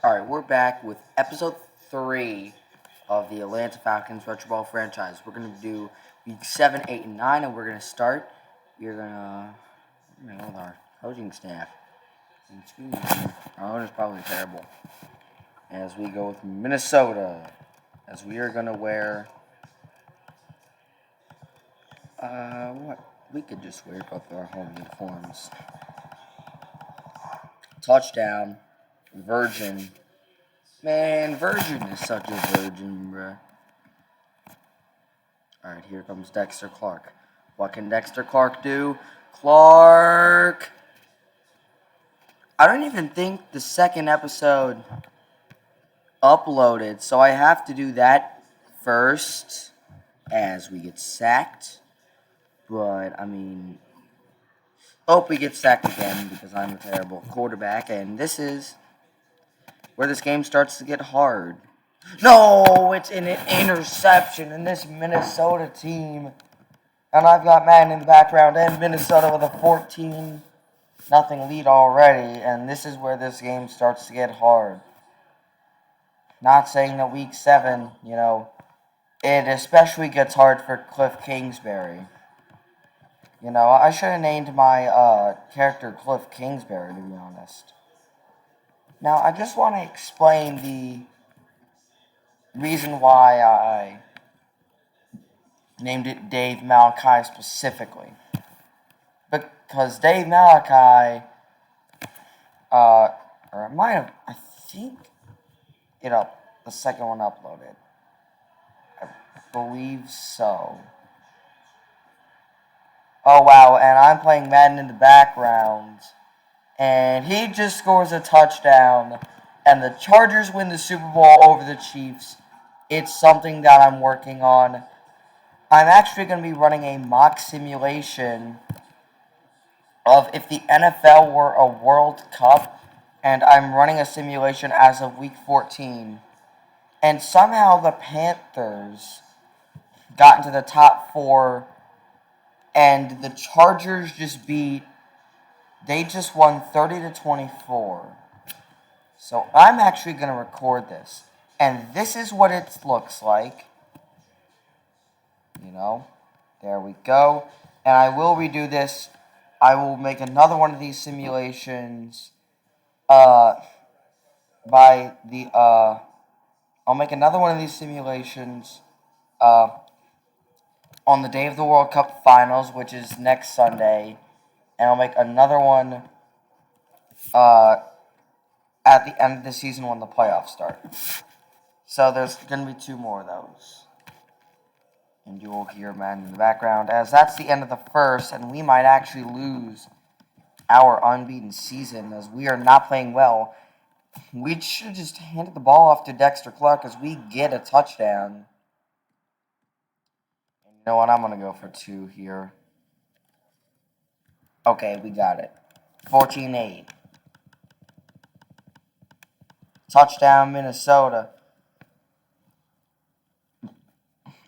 Alright, we're back with episode 3 of the Atlanta Falcons Retro Ball franchise. We're going to do week 7, 8, and 9, and we're going to start. We're going to, with our coaching staff. Our owner's probably terrible. As we go with Minnesota, as we are going to wear, what? We could just wear both our home uniforms. Touchdown, Virgin. Man, Virgin is such a virgin, bruh. Alright, here comes Dexter Clark. What can Dexter Clark do? Clark! I don't even think the second episode uploaded, so I have to do that first as we get sacked. But, hope we get sacked again because I'm a terrible quarterback, and this is where this game starts to get hard. No, it's an interception in this Minnesota team. And I've got Madden in the background and Minnesota with a 14-0 lead already. And this is where this game starts to get hard. Not saying that week 7, it especially gets hard for Cliff Kingsbury. I should have named my character Cliff Kingsbury, to be honest. Now, I just want to explain the reason why I named it Dave Malachi specifically. Because Dave Malachi, or it might have, I think, the second one uploaded. I believe so. Oh, wow, and I'm playing Madden in the background. And he just scores a touchdown. And the Chargers win the Super Bowl over the Chiefs. It's something that I'm working on. I'm actually going to be running a mock simulation of if the NFL were a World Cup. And I'm running a simulation as of week 14. And somehow the Panthers got into the top 4. And the Chargers they just won 30-24. So I'm actually going to record this. And this is what it looks like. There we go. And I will redo this. I will make another one of these simulations I'll make another one of these simulations on the day of the World Cup Finals, which is next Sunday. And I'll make another one at the end of the season when the playoffs start. So there's going to be 2 more of those. And you will hear Madden in the background, as that's the end of the first, and we might actually lose our unbeaten season, as we are not playing well. We should have just handed the ball off to Dexter Clark, as we get a touchdown. And you know what? I'm going to go for 2 here. Okay, we got it. 14-8. Touchdown, Minnesota.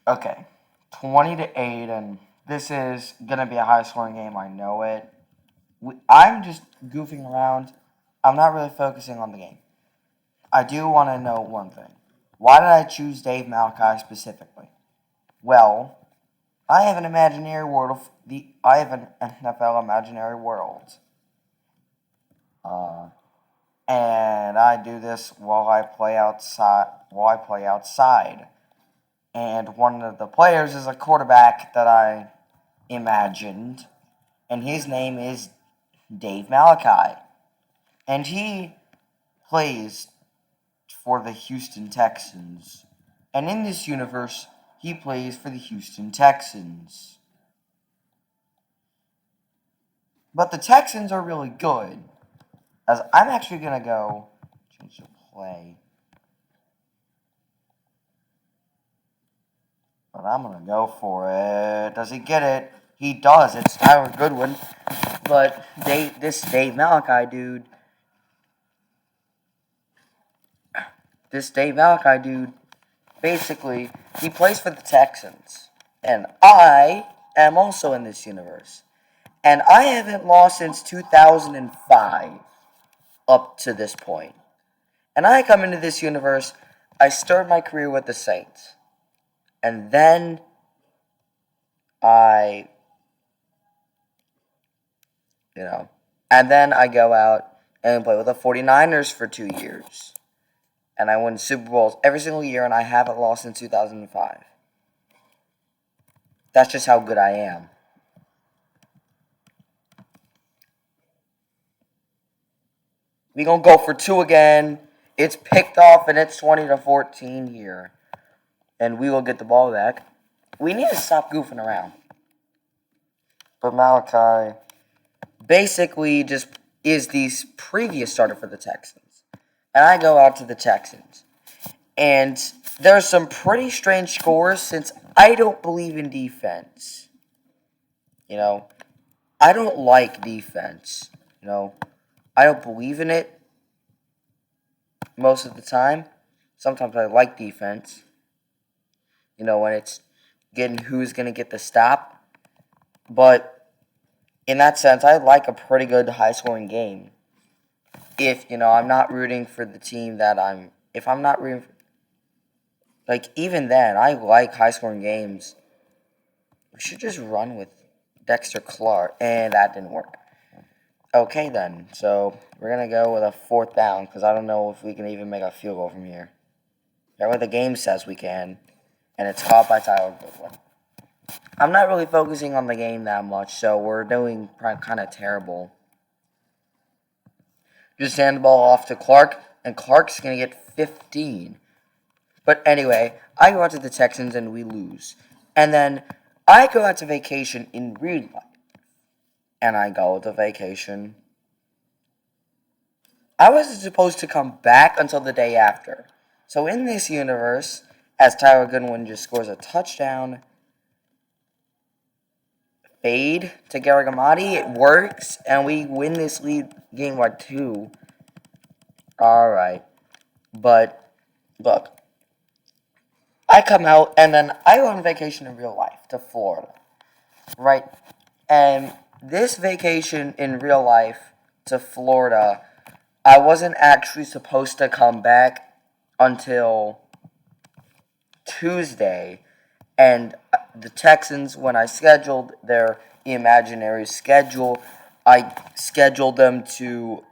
Okay. 20-8, and this is going to be a high-scoring game. I know it. I'm just goofing around. I'm not really focusing on the game. I do want to know one thing. Why did I choose Dave Malachi specifically? Well, I have an imaginary world I have an NFL imaginary world. And I do this while I play outside. And one of the players is a quarterback that I imagined, and his name is Dave Malachi. And he plays for the Houston Texans. And in this universe, he plays for the Houston Texans. But the Texans are really good. As I'm actually going to go change the play. But I'm going to go for it. Does he get it? He does. It's Tyler Goodwin. But this Dave Malachi dude, basically, he plays for the Texans. And I am also in this universe. And I haven't lost since 2005 up to this point. And I come into this universe, I start my career with the Saints. And then I, and then I go out and play with the 49ers for 2 years. And I win Super Bowls every single year, and I haven't lost in 2005. That's just how good I am. We gonna go for 2 again. It's picked off, and it's 20-14 here. And we will get the ball back. We need to stop goofing around. But Malachi basically just is the previous starter for the Texans. And I go out to the Texans. And there's some pretty strange scores since I don't believe in defense. I don't like defense. I don't believe in it most of the time. Sometimes I like defense. When it's getting who's going to get the stop. But in that sense, I like a pretty good high-scoring game. If, I'm not rooting for the team that if I'm not rooting for, even then, I like high-scoring games. We should just run with Dexter Clark, and that didn't work. Okay, then. So, we're going to go with a 4th down, because I don't know if we can even make a field goal from here. That's what the game says we can, and it's caught by Tyler Goodwin. I'm not really focusing on the game that much, so we're doing kind of terrible. Just hand the ball off to Clark, and Clark's going to get 15. But anyway, I go out to the Texans, and we lose. And then I go out to vacation in real life. And I go to vacation. I wasn't supposed to come back until the day after. So in this universe, as Tyler Goodwin just scores a touchdown, fade to Gargamati, it works, and we win this lead game by 2. Alright. But, look. I come out, and then I go on vacation in real life to Florida. Right? And this vacation in real life to Florida, I wasn't actually supposed to come back until Tuesday. And the Texans, when I scheduled their imaginary schedule, I scheduled them to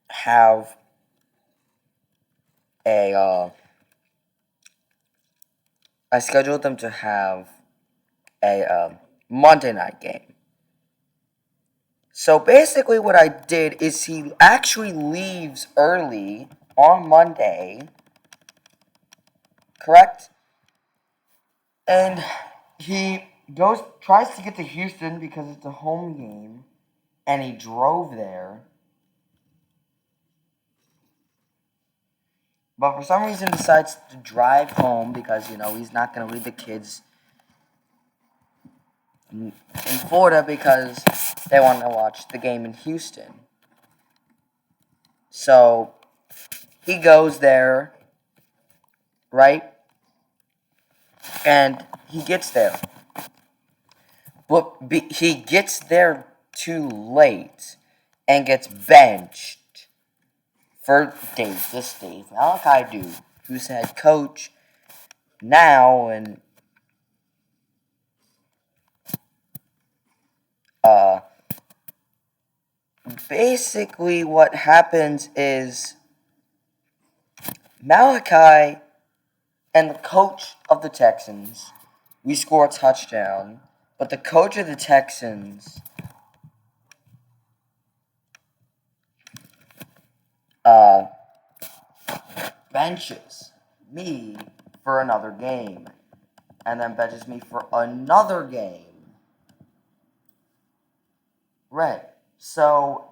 have a Monday night game. So basically what I did is he actually leaves early on Monday, correct? And he tries to get to Houston because it's a home game, and he drove there. But for some reason decides to drive home because, he's not going to leave the kids in Florida because they want to watch the game in Houston. So, he goes there, right? And he gets there. But he gets there too late and gets benched for Dave Malachi Dude, who's head coach now, and basically what happens is Malachi and the coach of the Texans, we score a touchdown, but the coach of the Texans benches me for another game, and then benches me for another game. Right. So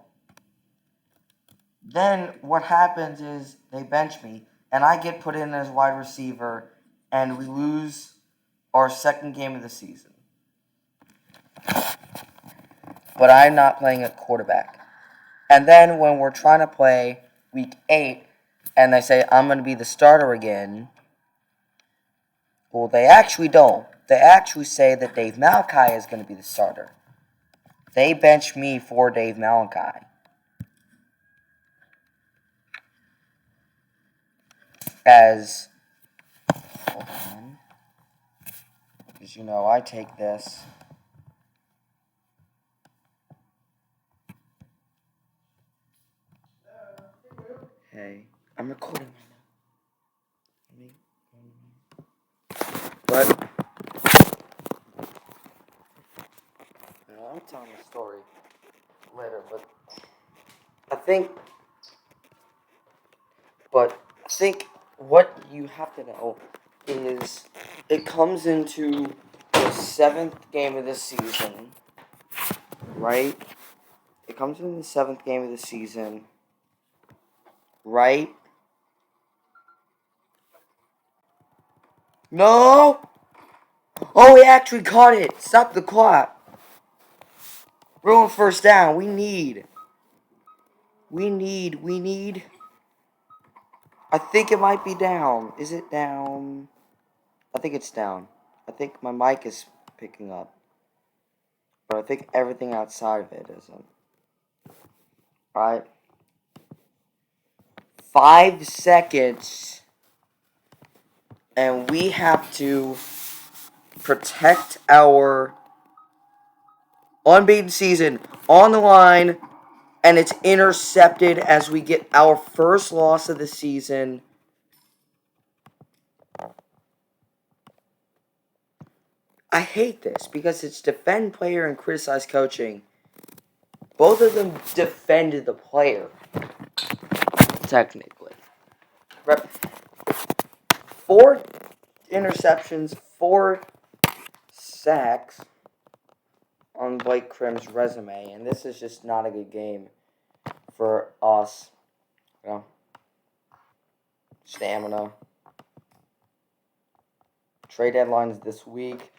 then what happens is they bench me, and I get put in as wide receiver, and we lose our second game of the season. But I'm not playing at quarterback. And then when we're trying to play week 8, and they say I'm going to be the starter again, well, they actually don't. They actually say that Dave Malachi is going to be the starter. They bench me for Dave Malachi. as, hold on, because I take this. Hey, I'm recording right now. But I'm telling a story later, but I think what you have to know is it comes into the 7th game of the season, right? It comes in the 7th game of the season, right? No! Oh, we actually caught it! Stop the clock! We're on first down. We need. I think it might be down. Is it down? I think it's down. I think my mic is picking up. But I think everything outside of it isn't. Alright. 5 seconds. And we have to protect our unbeaten season on the line. And it's intercepted as we get our first loss of the season. I hate this because it's defend player and criticize coaching. Both of them defended the player, technically. 4 interceptions, 4 sacks on Blake Crim's resume, and this is just not a good game for us. Stamina. Trade deadlines this week.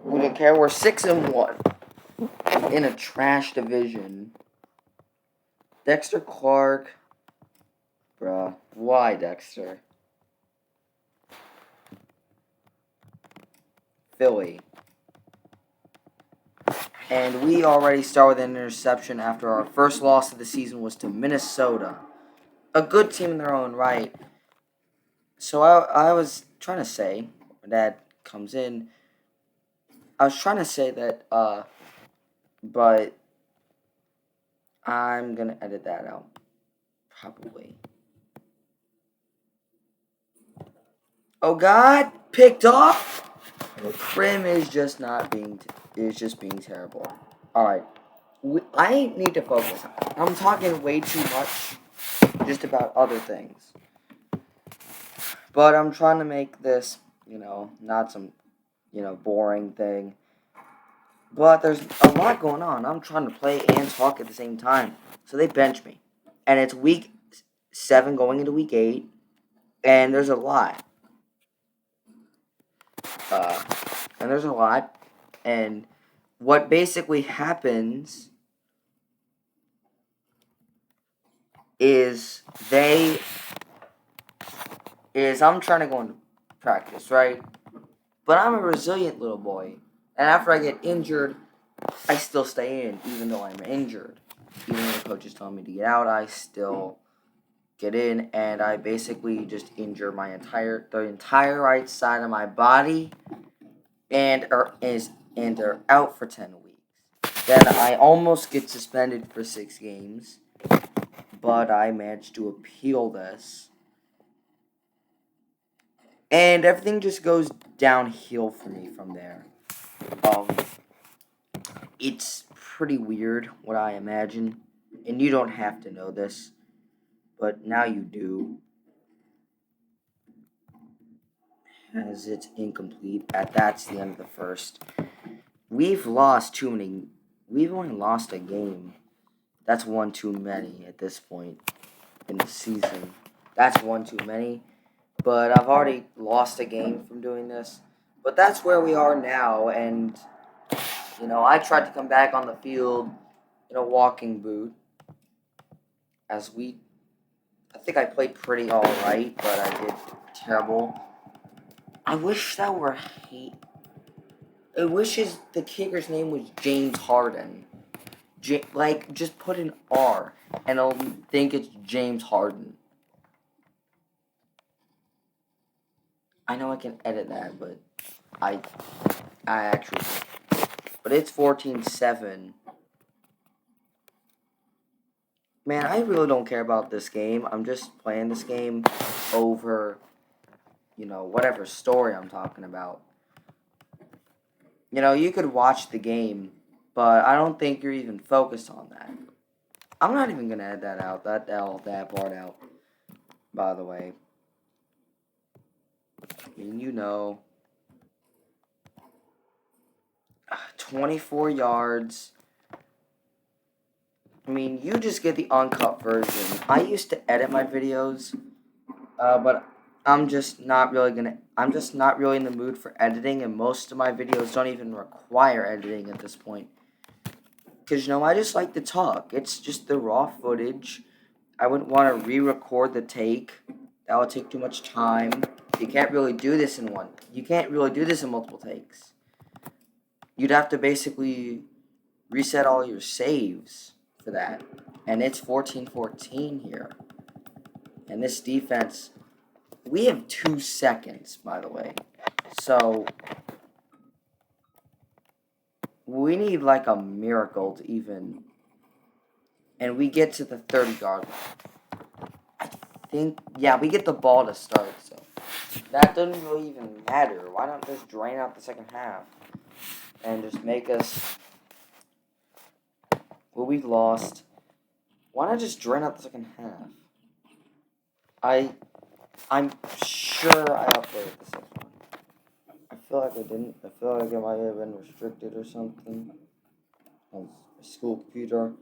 We don't care. We're 6-1 in a trash division. Dexter Clark. Bruh. Why, Dexter? Philly. And we already start with an interception after our first loss of the season was to Minnesota. A good team in their own right. So I was trying to say, my dad comes in, I was trying to say that, but I'm going to edit that out. Probably. Oh God, picked off. Prim is just being terrible. All right, I need to focus. I'm talking way too much, just about other things. But I'm trying to make this, not some, boring thing. But there's a lot going on. I'm trying to play and talk at the same time. So they bench me, and it's week 7 going into week 8, and there's a lot. And what basically happens is I'm trying to go into practice, right? But I'm a resilient little boy. And after I get injured, I still stay in, even though I'm injured. Even though the coach is telling me to get out, I still get in, and I basically just injure the entire right side of my body, and are out for 10 weeks. Then I almost get suspended for 6 games, but I managed to appeal this. And everything just goes downhill for me from there. It's pretty weird what I imagine. And you don't have to know this, but now you do. As it's incomplete. That's the end of the first. We've lost too many. We've only lost a game. That's one too many at this point in the season. That's one too many. But I've already lost a game from doing this. But that's where we are now. And, I tried to come back on the field in a walking boot. I think I played pretty alright, but I did terrible. I wish the kicker's name was James Harden. Just put an R, and I'll think it's James Harden. I know I can edit that, but I actually... But it's 14-7. Man, I really don't care about this game. I'm just playing this game over, whatever story I'm talking about. You could watch the game, but I don't think you're even focused on that. I'm not even going to edit that out, that part out, by the way. I mean, 24 yards. I mean, you just get the uncut version. I used to edit my videos, but I'm just not really in the mood for editing, and most of my videos don't even require editing at this point. Because, I just like to talk. It's just the raw footage. I wouldn't want to re-record the take. That would take too much time. You can't really do this in multiple takes. You'd have to basically reset all your saves for that. And it's 14-14 here. And this defense, we have 2 seconds, by the way. So, we need like a miracle to even... And we get to the 30-yard line. I think... Yeah, we get the ball to start, so... That doesn't really even matter. Why not just drain out the second half? And just make us... Well, we lost. Why not just drain out the second half? I'm sure I uploaded the second one. I feel like I didn't. I feel like it might have been restricted or something on my school computer.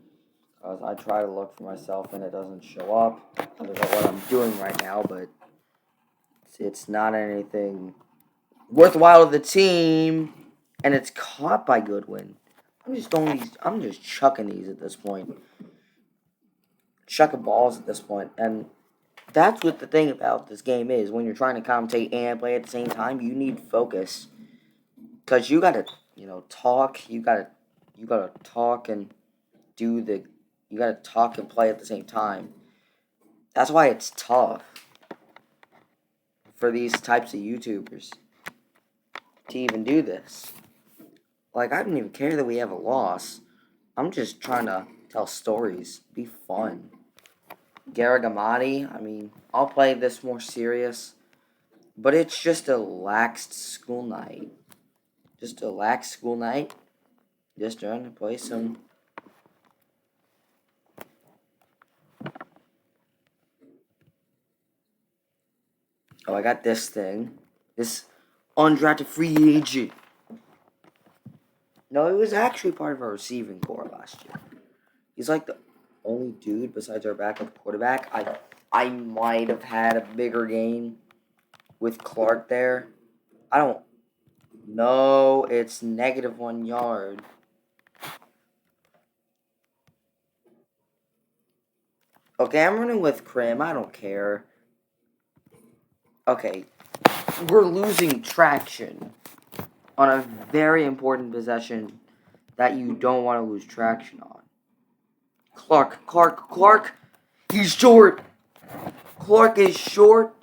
Because I try to look for myself and it doesn't show up. I don't know what I'm doing right now, but it's not anything worthwhile to the team. And it's caught by Goodwin. I'm just chucking these at this point. Chucking balls at this point. And that's what the thing about this game is. When you're trying to commentate and play at the same time, you need focus. Because you gotta, talk. You gotta talk and you gotta talk and play at the same time. That's why it's tough for these types of YouTubers to even do this. Like, I don't even care that we have a loss. I'm just trying to tell stories. Be fun. Garrigamati, I mean, I'll play this more serious. But it's just a laxed school night. Just a lax school night. Just trying to play some... Oh, I got this thing. This undrafted free agent. No, he was actually part of our receiving corps last year. He's like the only dude besides our backup quarterback. I might have had a bigger game with Clark there. I don't know. It's -1 yard. Okay, I'm running with Krim. I don't care. Okay, we're losing traction on a very important possession that you don't want to lose traction on. Clark. He's short. Clark is short.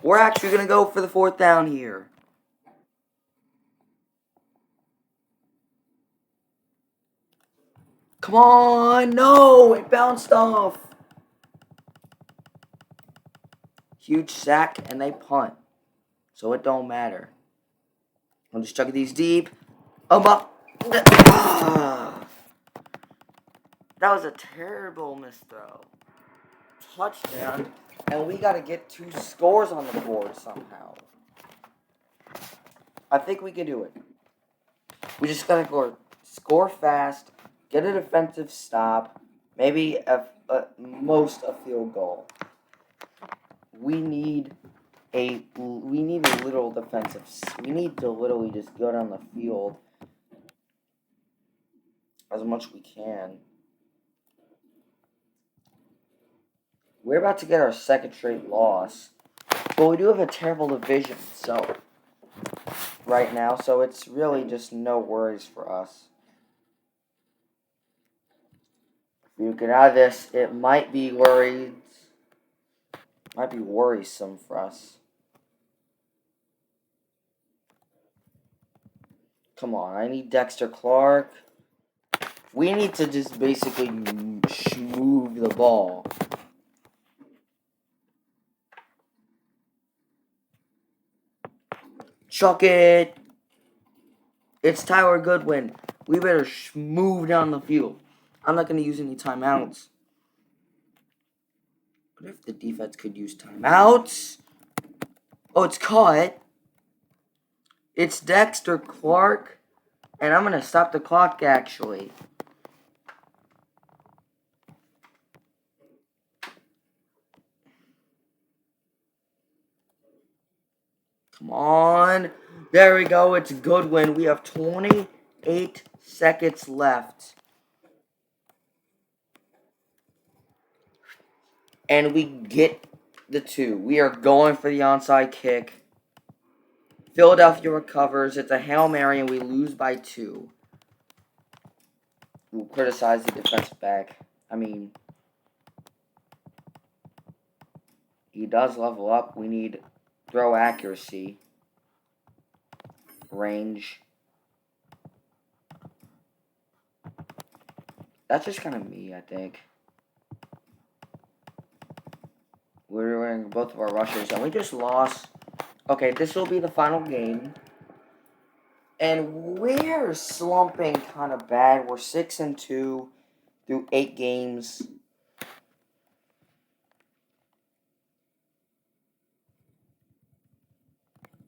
We're actually going to go for the 4th down here. Come on. No, it bounced off. Huge sack, and they punt. So it don't matter. I'm just chucking these deep. That was a terrible misthrow. Touchdown. And we got to get 2 scores on the board somehow. I think we can do it. We just got to go score fast, get a defensive stop, maybe most a field goal. We need a little defensive. We need to literally just go down the field as much as we can. We're about to get our 2nd straight loss, but we do have a terrible division, so right now, so it's really just no worries for us. If we get out of this, it might be worrisome for us. Come on, I need Dexter Clark. We need to just basically move the ball. Chuck it. It's Tyler Goodwin. We better move down the field. I'm not going to use any timeouts. What if the defense could use timeouts? Oh, it's caught. It's Dexter Clark. And I'm going to stop the clock, actually. Come on. There we go. It's Goodwin. We have 28 seconds left. And we get the 2. We are going for the onside kick. Philadelphia recovers. It's a Hail Mary, and we lose by 2. We'll criticize the defensive back. I mean, he does level up. We need throw accuracy, range. That's just kind of me, I think. We're wearing both of our rushers, and we just lost. Okay, this will be the final game. And we're slumping kind of bad. We're 6-2 through 8 games.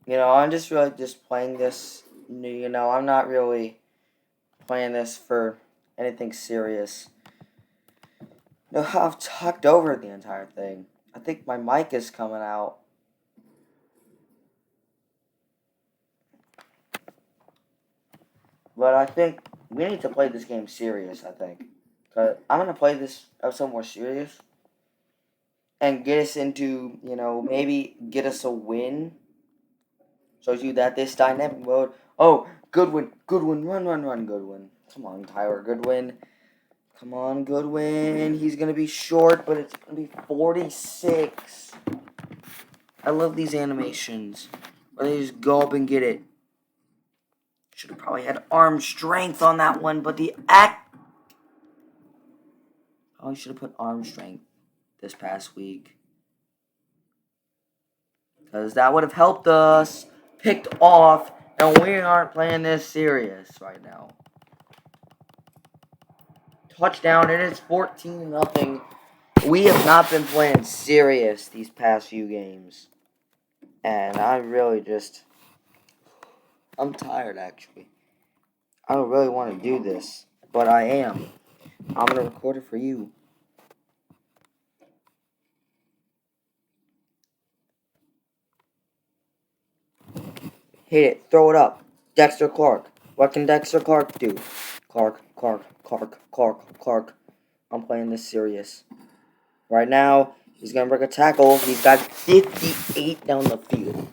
You know, I'm just really just playing this. You know, I'm not really playing this for anything serious. No, I've talked over the entire thing. I think my mic is coming out. But I think we need to play this game serious, I think. Because I'm going to play this somewhere serious. And get us into, you know, maybe get us a win. Shows you that this dynamic mode. Oh, Goodwin, run, Goodwin. Come on, Tyler Goodwin. Come on, Goodwin. He's going to be short, but it's going to be 46. I love these animations where they just go up and get it. Should have probably had arm strength on that one, but the act. Probably should have put arm strength this past week. Because that would have helped us. Picked off, and we aren't playing this serious right now. Touchdown, it is 14-0. We have not been playing serious these past few games. And I really just... I'm tired, actually. I don't really want to do this, but I am. I'm going to record it for you. Hit it. Throw it up. Dexter Clark. What can Dexter Clark do? Clark. I'm playing this serious. Right now, he's going to break a tackle. He's got 58 down the field.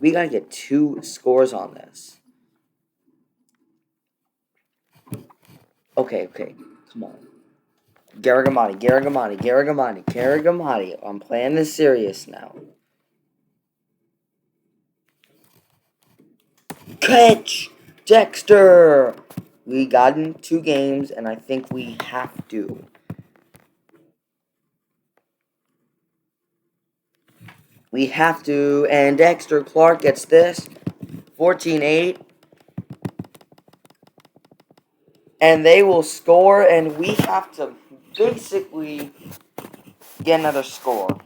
We got to get 2 scores on this. Okay. Come on. Garrigamati. I'm playing this serious now. Catch! Dexter! We got in 2 games, and I think we have to. We have to, and Dexter Clark gets this. 14-8. And they will score, and we have to basically get another score.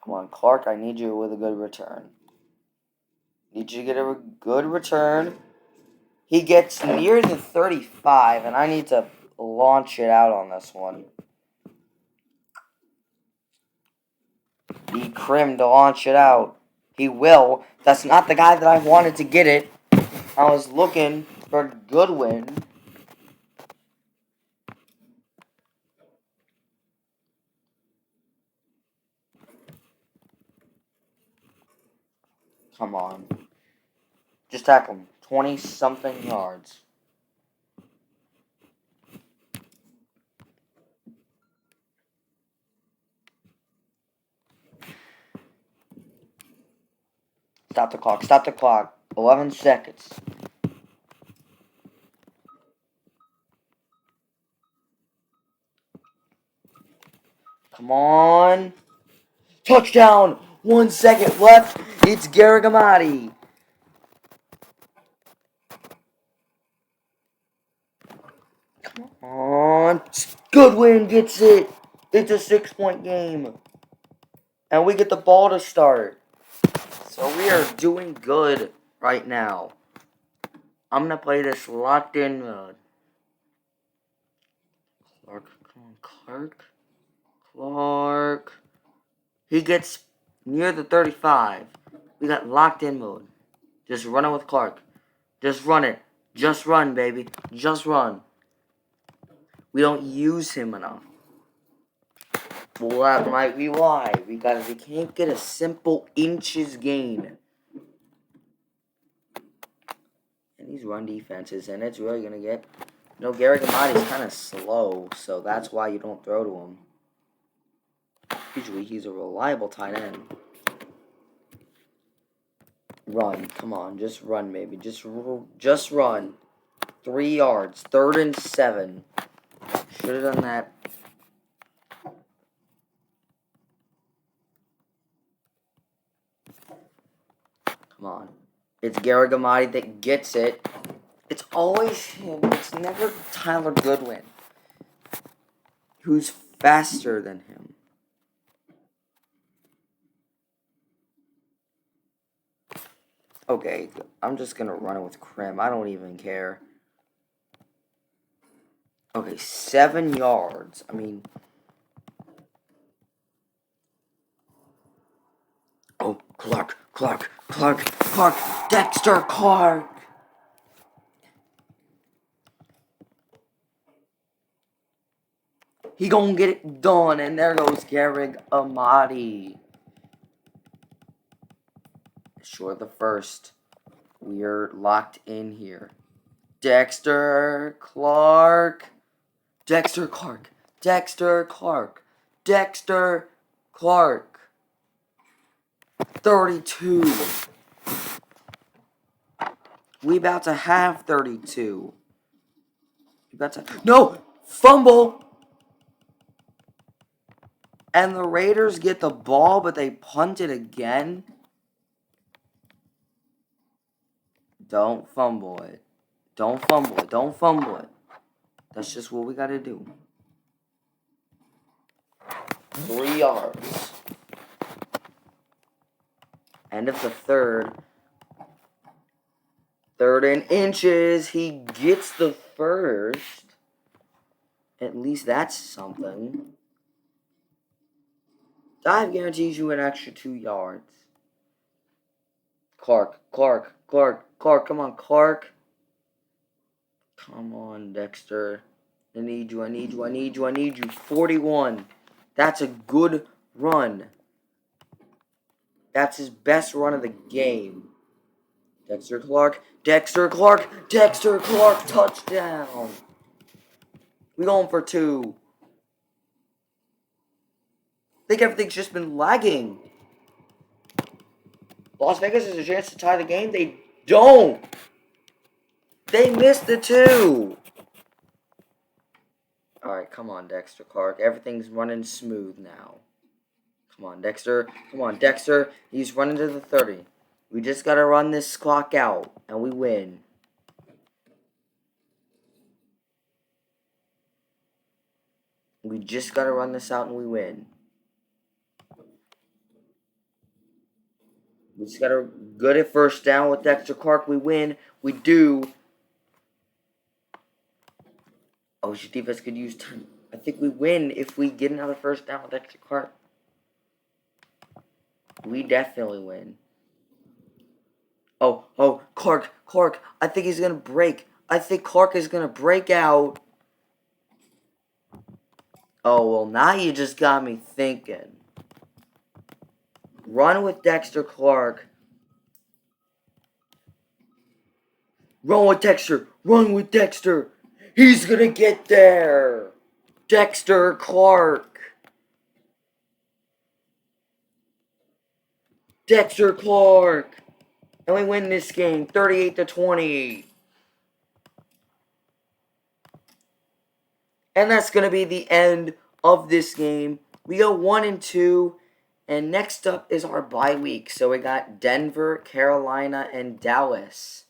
Come on, Clark, I need you with a good return. Need you to get a good return. He gets near the 35, and I need to launch it out on this one. Need Krim to launch it out. He will. That's not the guy that I wanted to get it. I was looking for Goodwin. Come on. Just tackle him. 20-something yards. Stop the clock. 11 seconds. Come on. Touchdown! 1 second left. It's Garrigamati. Come on. Goodwin gets it. It's a 6-point game. And we get the ball to start. So we are doing good right now. I'm going to play this locked in mode. Clark, come on, Clark. He gets near the 35. We got locked in mode. Just run it with Clark. Just run it. Just run, baby. Just run. We don't use him enough. Well, that might be why. Because we can't get a simple inches gain. And these run defenses, and it's really going to get... Gary Gamadi's kind of slow, so that's why you don't throw to him. Usually he's a reliable tight end. Run. Come on. Just run, baby. Just run. 3 yards. 3rd and 7. Should have done that. Come on. It's Gary Gamadi that gets it. It's always him. It's never Tyler Goodwin, who's faster than him. Okay, I'm just going to run it with Krim. I don't even care. Okay, 7 yards. I mean... Oh, Clark. Dexter Clark. He gonna get it done, and there goes Garrig Amati. Short the first. We're locked in here. Dexter Clark. 32. We about to have 32. No! Fumble! And the Raiders get the ball, but they punt it again. Don't fumble it. Don't fumble it. That's just what we got to do. 3 yards. End of the 3rd. 3rd and inches. He gets the first. At least that's something. Dive guarantees you an extra 2 yards. Clark. Come on, Clark. Come on, Dexter. I need you. 41. That's a good run. That's his best run of the game. Dexter Clark, touchdown. We going for 2. I think everything's just been lagging. Las Vegas has a chance to tie the game. They don't. They missed the 2. Alright, come on, Dexter Clark. Everything's running smooth now. Come on, Dexter. He's running to the 30. We just got to run this clock out, and we win. We just got to run this out, and we win. We just got to get it first down with Dexter Clark. We win. We do. Oh, your defense could use time. I think we win if we get another first down with Dexter Clark. We definitely win. Oh, Clark. I think he's going to break. I think Clark is going to break out. Oh, well, now you just got me thinking. Run with Dexter Clark. Run with Dexter. He's going to get there. Dexter Clark. And we win this game 38-28. And that's going to be the end of this game. We go 1-2. And next up is our bye week. So we got Denver, Carolina, and Dallas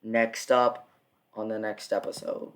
next up on the next episode.